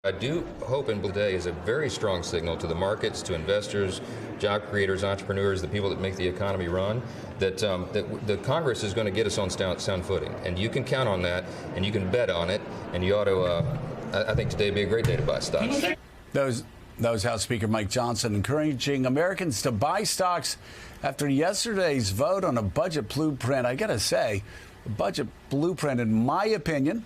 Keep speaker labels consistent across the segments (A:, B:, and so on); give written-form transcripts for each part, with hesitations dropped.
A: I do hope and believe today is a very strong signal to the markets, to investors, job creators, entrepreneurs, the people that make the economy run, that the Congress is going to get us on sound footing. And you can count on that, and you can bet on it, and you ought to, I think today would be a great day to buy stocks.
B: That was House Speaker Mike Johnson encouraging Americans to buy stocks after yesterday's vote on a budget blueprint. I got to say, the budget blueprint, in my opinion,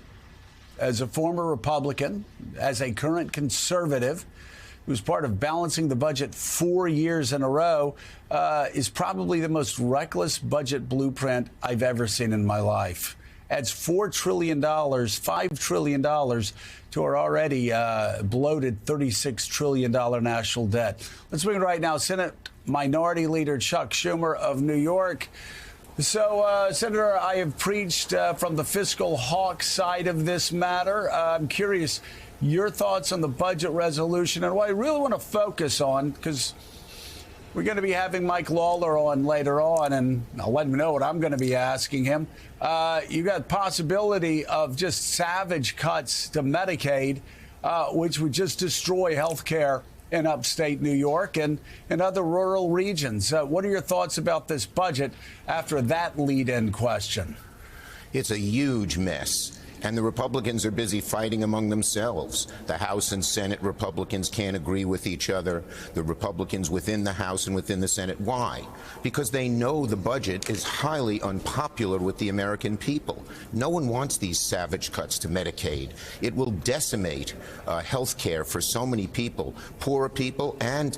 B: as a former Republican, as a current conservative, who's part of balancing the budget 4 years in a row, is probably the most reckless budget blueprint I've ever seen in my life. Adds $4 trillion, $5 trillion to our already bloated $36 trillion national debt. Let's bring it right now. Senate Minority Leader Chuck Schumer of New York. So, Senator, I have preached from the fiscal hawk side of this matter. I'm curious your thoughts on the budget resolution and what I really want to focus on, because we're going to be having Mike Lawler on later on, and I'll let him know what I'm going to be asking him. You got possibility of just savage cuts to Medicaid, which would just destroy health care in upstate New York and in other rural regions. What are your thoughts about this budget after that lead-in question?
C: It's a huge mess. And the Republicans are busy fighting among themselves. The House and Senate Republicans can't agree with each other. The Republicans within the House and within the Senate. Why? Because they know the budget is highly unpopular with the American people. No one wants these savage cuts to Medicaid. It will decimate health care for so many people, poor people and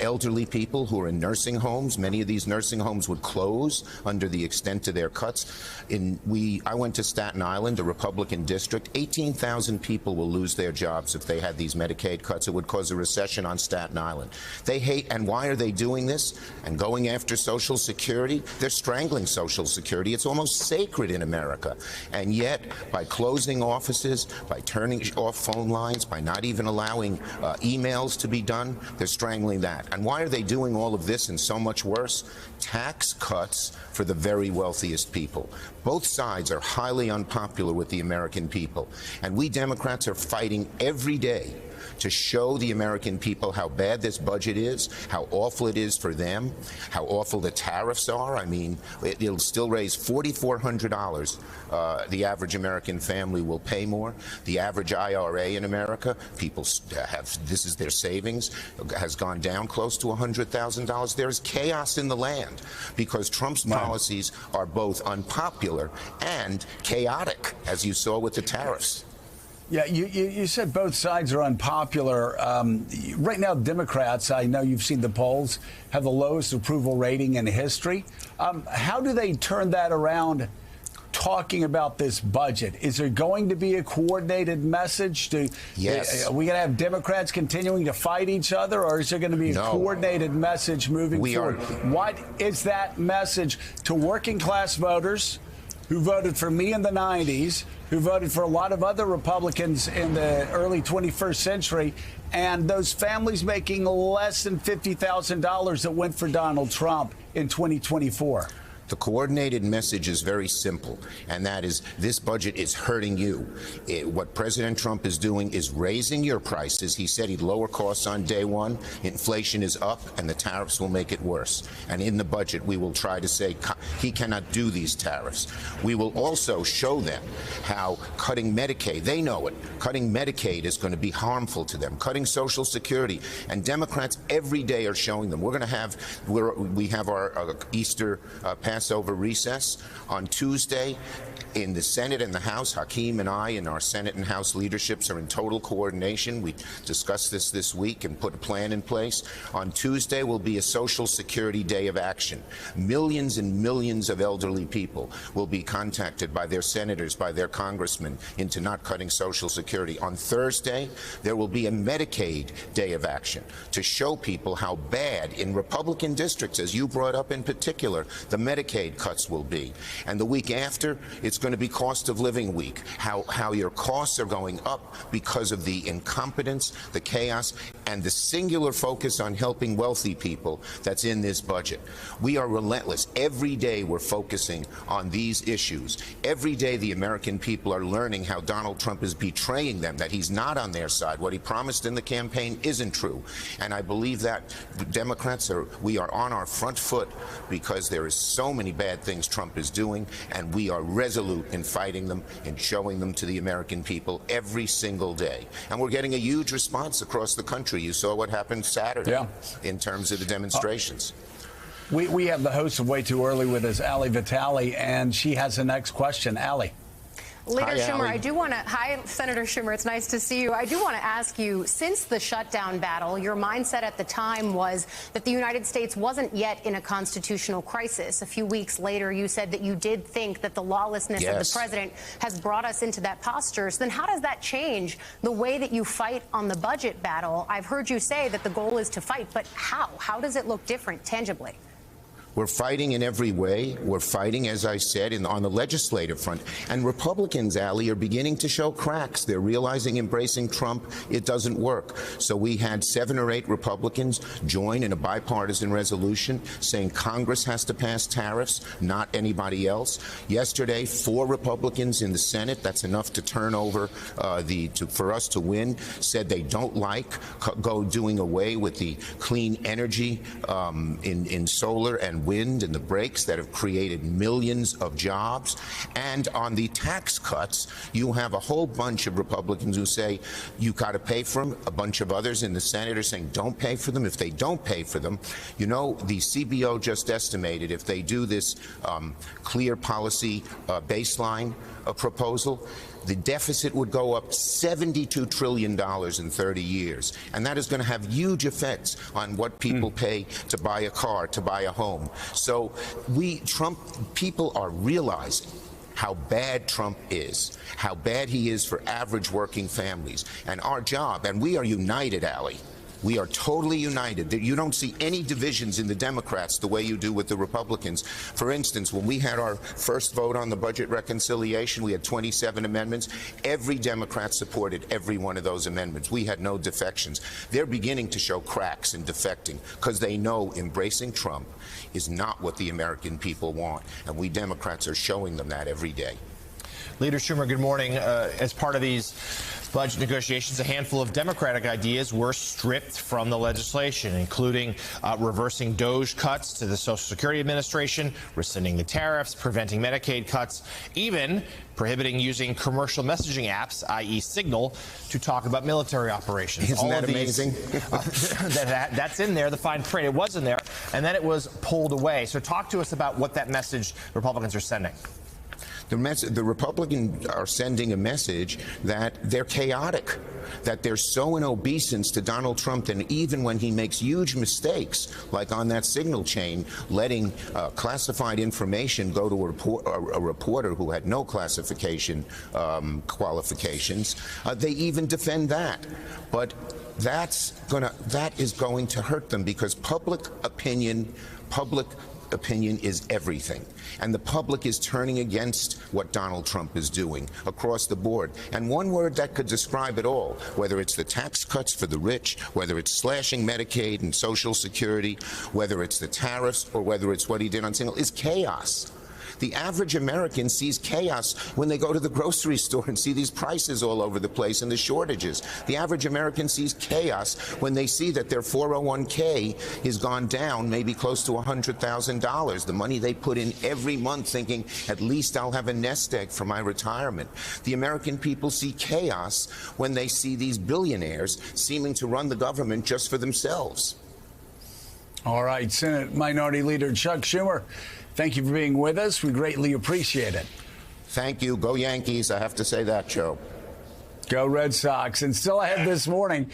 C: elderly people who are in nursing homes. Many of these nursing homes would close under the extent of their cuts. I went to Staten Island, a Republican district. 18,000 people will lose their jobs if they had these Medicaid cuts. It would cause a recession on Staten Island. They hate, and why are they doing this and going after Social Security? They're strangling Social Security. It's almost sacred in America. And yet, by closing offices, by turning off phone lines, by not even allowing emails to be done, they're strangling that. And why are they doing all of this and so much worse? Tax cuts for the very wealthiest people. Both sides are highly unpopular with the American people. And we Democrats are fighting every day to show the American people how bad this budget is, how awful it is for them, how awful the tariffs are. I mean, it'll still raise $4,400. The average American family will pay more. The average IRA in America, people have, this is their savings, has gone down close to $100,000. There's chaos in the land because Trump's policies are both unpopular and chaotic, as you saw with the tariffs.
B: Yeah, you said both sides are unpopular. Right now, Democrats, I know you've seen the polls, have the lowest approval rating in history. How do they turn that around talking about this budget? Is there going to be a coordinated message?
C: Yes.
B: Are we going to have Democrats continuing to fight each other, or is there going to be a coordinated message moving forward? What is that message to working class voters who voted for me in the 90s, who voted for a lot of other Republicans in the early 21st century, and those families making less than $50,000 that went for Donald Trump in 2024?
C: The coordinated message is very simple, and that is this budget is hurting you. What President Trump is doing is raising your prices. He said he'd lower costs on day one. Inflation is up, and the tariffs will make it worse. And in the budget, we will try to say he cannot do these tariffs. We will also show them how cutting Medicaid, they know it, cutting Medicaid is going to be harmful to them, cutting Social Security. And Democrats every day are showing them. We have our Easter Passover recess on Tuesday. In the Senate and the House, Hakeem and I and our Senate and House leaderships are in total coordination. We discussed this week and put a plan in place. On Tuesday will be a Social Security Day of action. Millions and millions of elderly people will be contacted by their senators, by their congressmen, into not cutting Social Security. On Thursday, there will be a Medicaid Day of action to show people how bad in Republican districts, as you brought up in particular, the Medicaid cuts will be. And the week after, it's going to be cost of living week, how your costs are going up because of the incompetence, the chaos. and the singular focus on helping wealthy people that's in this budget. We are relentless. Every day we're focusing on these issues. Every day the American people are learning how Donald Trump is betraying them, that he's not on their side. What he promised in the campaign isn't true. And I believe that Democrats we are on our front foot because there is so many bad things Trump is doing, and we are resolute in fighting them and showing them to the American people every single day. And we're getting a huge response across the country. You saw what happened Saturday in terms of the demonstrations.
B: We have the host of Way Too Early with us, Ali Vitale, and she has the next question. Ali.
D: Leader
C: Hi,
D: Schumer,
C: Ali.
D: I do want to. Hi, Senator Schumer. It's nice to see you. I do want to ask you, since the shutdown battle, your mindset at the time was that the United States wasn't yet in a constitutional crisis. A few weeks later, you said that you did think that the lawlessness of the president has brought us into that posture. So then how does that change the way that you fight on the budget battle? I've heard you say that the goal is to fight, but how? How does it look different tangibly?
C: We're fighting in every way. We're fighting, as I said, on the legislative front. And Republicans, Ali, are beginning to show cracks. They're realizing embracing Trump, it doesn't work. So we had 7 or 8 Republicans join in a bipartisan resolution saying Congress has to pass tariffs, not anybody else. Yesterday, 4 Republicans in the Senate, that's enough to turn over for us to win, said they don't like doing away with the clean energy in solar and wind and the brakes that have created millions of jobs. And on the tax cuts, you have a whole bunch of Republicans who say you got to pay for them. A bunch of others in the Senate are saying don't pay for them. If they don't pay for them, you know, the CBO just estimated if they do this clear policy baseline proposal, the deficit would go up $72 trillion in 30 years. And that is going to have huge effects on what people pay to buy a car, to buy a home. So people are realizing how bad Trump is, how bad he is for average working families. And our job, and we are united, Ali. We are totally united. You don't see any divisions in the Democrats the way you do with the Republicans. For instance, when we had our first vote on the budget reconciliation, we had 27 amendments. Every Democrat supported every one of those amendments. We had no defections. They're beginning to show cracks in defecting because they know embracing Trump is not what the American people want. And we Democrats are showing them that every day.
E: Leader Schumer, good morning. As part of these budget negotiations, a handful of Democratic ideas were stripped from the legislation, including reversing DOGE cuts to the Social Security Administration, rescinding the tariffs, preventing Medicaid cuts, even prohibiting using commercial messaging apps, i.e. Signal, to talk about military operations.
C: Isn't that amazing?
E: That's in there, the fine print. It was in there, and then it was pulled away. So talk to us about what that message Republicans are sending.
C: The Republicans are sending a message that they're chaotic, that they're so in obeisance to Donald Trump that even when he makes huge mistakes, like on that signal chain, letting classified information go to a reporter who had no classification qualifications, they even defend that. But that is going to hurt them because public opinion is everything. And the public is turning against what Donald Trump is doing across the board. And one word that could describe it all, whether it's the tax cuts for the rich, whether it's slashing Medicaid and Social Security, whether it's the tariffs, or whether it's what he did on Signal, is chaos. The average American sees chaos when they go to the grocery store and see these prices all over the place and the shortages. The average American sees chaos when they see that their 401k has gone down maybe close to $100,000, the money they put in every month thinking, at least I'll have a nest egg for my retirement. The American people see chaos when they see these billionaires seeming to run the government just for themselves.
B: All right, Senate Minority Leader Chuck Schumer, thank you for being with us. We greatly appreciate it.
C: Thank you. Go Yankees. I have to say that, Joe.
B: Go Red Sox. And still ahead this morning,